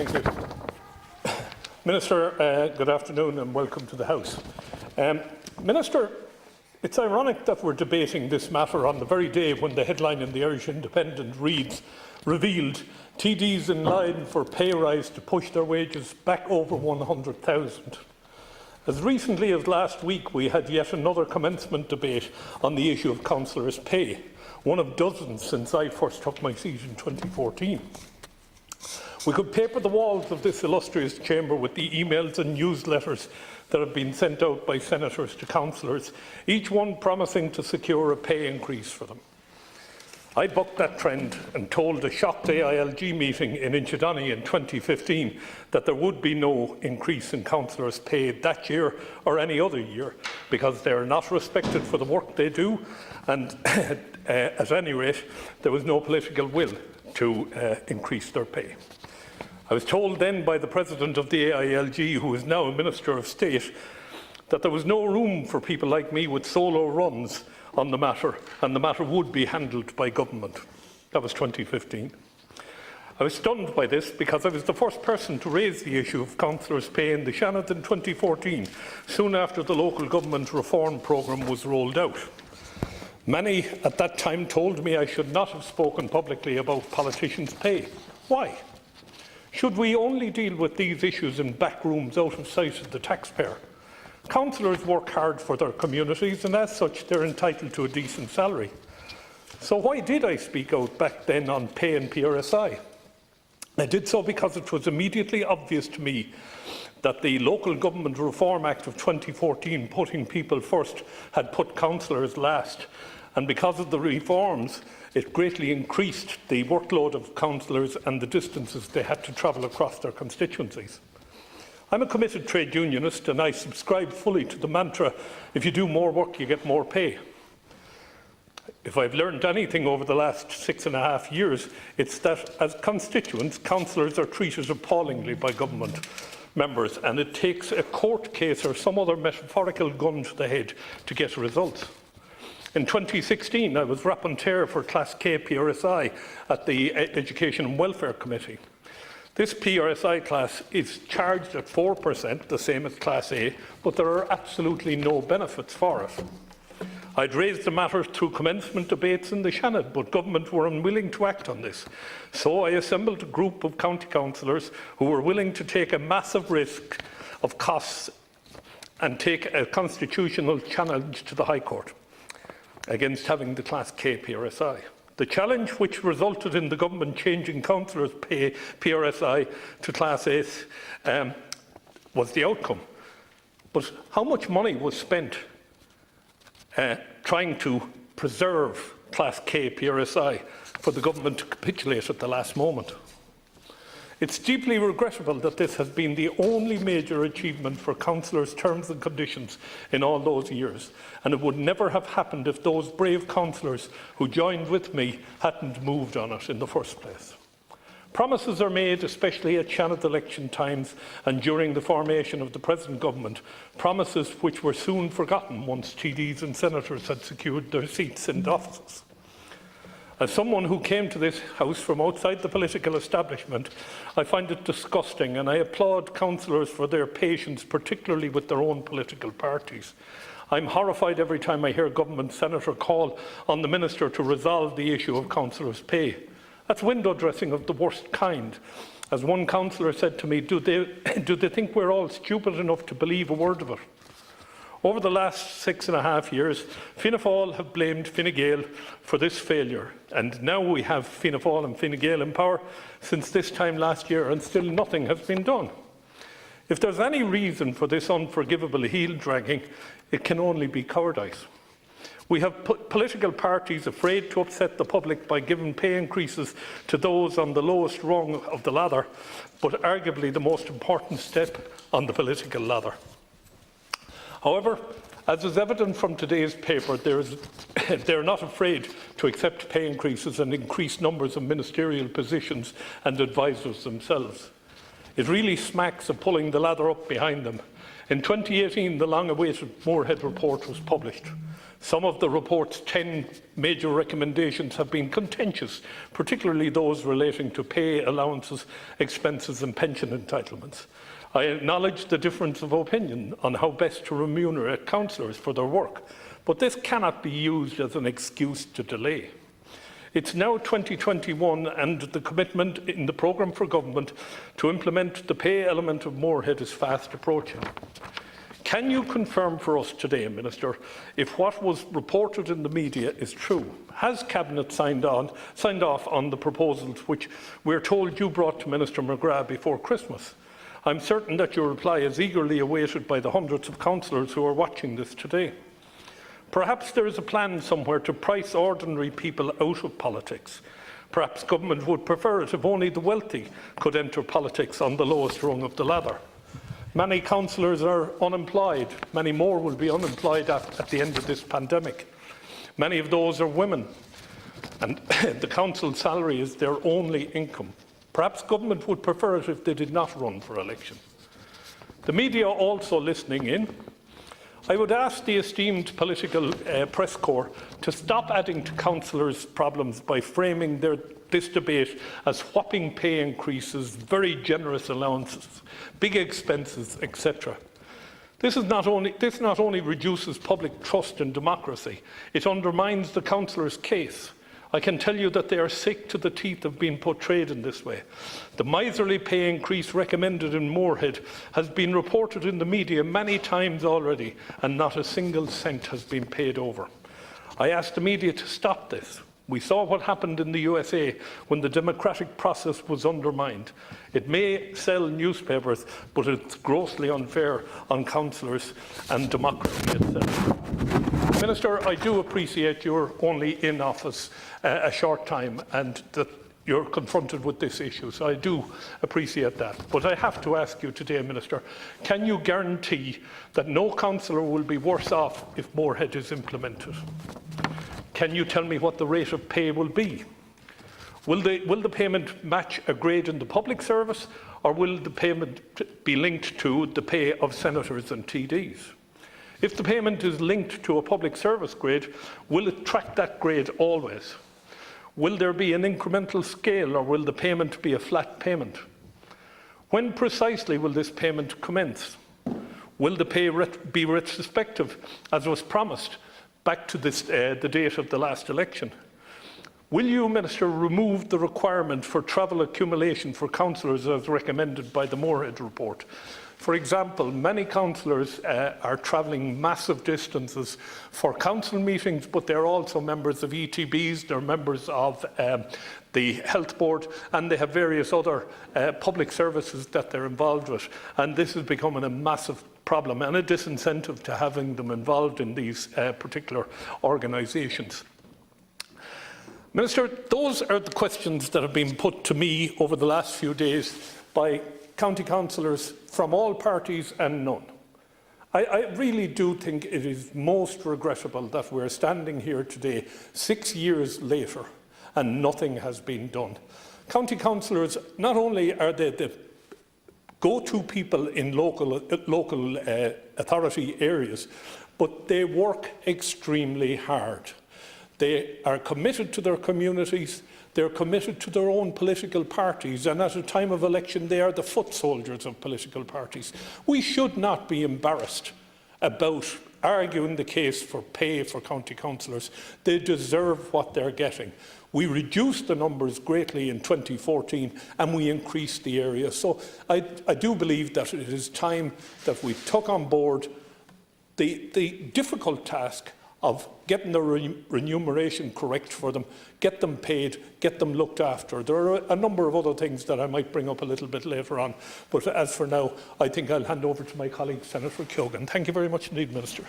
Thank you. Minister, good afternoon and welcome to the House. Minister, it's ironic that we're debating this matter on the very day when the headline in the Irish Independent revealed TDs in line for pay rise to push their wages back over 100,000. As recently as last week, we had yet another commencement debate on the issue of councillors' pay, one of dozens since I first took my seat in 2014. We could paper the walls of this illustrious chamber with the emails and newsletters that have been sent out by senators to councillors, each one promising to secure a pay increase for them. I bucked that trend and told a shocked AILG meeting in Inchydoney in 2015 that there would be no increase in councillors' pay that year or any other year because they are not respected for the work they do, and at any rate there was no political will to increase their pay. I was told then by the President of the AILG, who is now a Minister of State, that there was no room for people like me with solo runs on the matter, and the matter would be handled by government. That was 2015. I was stunned by this because I was the first person to raise the issue of councillors' pay in the Seanad in 2014, soon after the local government reform programme was rolled out. Many at that time told me I should not have spoken publicly about politicians' pay. Why? Should we only deal with these issues in back rooms out of sight of the taxpayer? Councillors work hard for their communities, and as such they're entitled to a decent salary. So why did I speak out back then on pay and PRSI? I did so because it was immediately obvious to me that the Local Government Reform Act of 2014, putting people first, had put councillors last, and because of the reforms it greatly increased the workload of councillors and the distances they had to travel across their constituencies. I'm a committed trade unionist and I subscribe fully to the mantra, if you do more work you get more pay. If I've learned anything over the last 6.5 years, it's that as constituents, councillors are treated appallingly by government members, and it takes a court case or some other metaphorical gun to the head to get results. In 2016, I was rapporteur for Class K PRSI at the Education and Welfare Committee. This PRSI class is charged at 4%, the same as Class A, but there are absolutely no benefits for it. I'd raised the matter through commencement debates in the Seanad, but government were unwilling to act on this. So I assembled a group of county councillors who were willing to take a massive risk of costs and take a constitutional challenge to the High Court against having the Class K PRSI. The challenge, which resulted in the government changing councillors' pay PRSI to Class A, was the outcome. But how much money was spent trying to preserve Class K PRSI for the government to capitulate at the last moment? It's deeply regrettable that this has been the only major achievement for councillors' terms and conditions in all those years, and it would never have happened if those brave councillors who joined with me hadn't moved on it in the first place. Promises are made, especially at Seanad election times and during the formation of the present government, promises which were soon forgotten once TDs and senators had secured their seats in offices. As someone who came to this House from outside the political establishment, I find it disgusting, and I applaud councillors for their patience, particularly with their own political parties. I'm horrified every time I hear a government senator call on the minister to resolve the issue of councillors' pay. That's window dressing of the worst kind. As one councillor said to me, do they think we're all stupid enough to believe a word of it? Over the last 6.5 years, Fianna Fáil have blamed Fine Gael for this failure, and now we have Fianna Fáil and Fine Gael in power since this time last year, and still nothing has been done. If there's any reason for this unforgivable heel-dragging, it can only be cowardice. We have political parties afraid to upset the public by giving pay increases to those on the lowest rung of the ladder, but arguably the most important step on the political ladder. However, as is evident from today's paper, they are not afraid to accept pay increases and increased numbers of ministerial positions and advisers themselves. It really smacks of pulling the ladder up behind them. In 2018, the long-awaited Moorhead report was published. Some of the report's 10 major recommendations have been contentious, particularly those relating to pay, allowances, expenses and pension entitlements. I acknowledge the difference of opinion on how best to remunerate councillors for their work, but this cannot be used as an excuse to delay. It's now 2021 and the commitment in the programme for government to implement the pay element of Moorhead is fast approaching. Can you confirm for us today, Minister, if what was reported in the media is true? Has Cabinet signed off on the proposals which we're told you brought to Minister McGrath before Christmas? I'm certain that your reply is eagerly awaited by the hundreds of councillors who are watching this today. Perhaps there is a plan somewhere to price ordinary people out of politics. Perhaps government would prefer it if only the wealthy could enter politics on the lowest rung of the ladder. Many councillors are unemployed. Many more will be unemployed at the end of this pandemic. Many of those are women, and the council salary is their only income. Perhaps government would prefer it if they did not run for election. The media also listening in. I would ask the esteemed political press corps to stop adding to councillors' problems by framing this debate as whopping pay increases, very generous allowances, big expenses, etc. This not only reduces public trust in democracy, it undermines the councillors' case. I can tell you that they are sick to the teeth of being portrayed in this way. The miserly pay increase recommended in Moorhead has been reported in the media many times already, and not a single cent has been paid over. I ask the media to stop this. We saw what happened in the USA when the democratic process was undermined. It may sell newspapers, but it's grossly unfair on councillors and democracy itself. Minister, I do appreciate you're only in office a short time and that you're confronted with this issue, so I do appreciate that. But I have to ask you today, Minister, can you guarantee that no councillor will be worse off if Moorhead is implemented? Can you tell me what the rate of pay will be? Will the payment match a grade in the public service, or will the payment be linked to the pay of senators and TDs? If the payment is linked to a public service grade, will it track that grade always? Will there be an incremental scale, or will the payment be a flat payment? When precisely will this payment commence? Will the pay be retrospective, as was promised, back to the date of the last election? Will you, Minister, remove the requirement for travel accumulation for councillors as recommended by the Moorhead report? For example, many councillors are travelling massive distances for council meetings, but they're also members of ETBs, they're members of the Health Board, and they have various other public services that they're involved with. And this is becoming a massive problem and a disincentive to having them involved in these particular organisations. Minister, those are the questions that have been put to me over the last few days by county councillors from all parties and none. I really do think it is most regrettable that we're standing here today, 6 years later, and nothing has been done. County councillors, not only are they the go-to people in local authority areas, but they work extremely hard. They are committed to their communities, they're committed to their own political parties, and at a time of election they are the foot soldiers of political parties. We should not be embarrassed about arguing the case for pay for county councillors. They deserve what they're getting. We reduced the numbers greatly in 2014 and we increased the area. So I do believe that it is time that we took on board the difficult task of getting the remuneration correct for them, get them paid, get them looked after. There are a number of other things that I might bring up a little bit later on, but as for now, I think I'll hand over to my colleague, Senator Keoghan. Thank you very much indeed, Minister.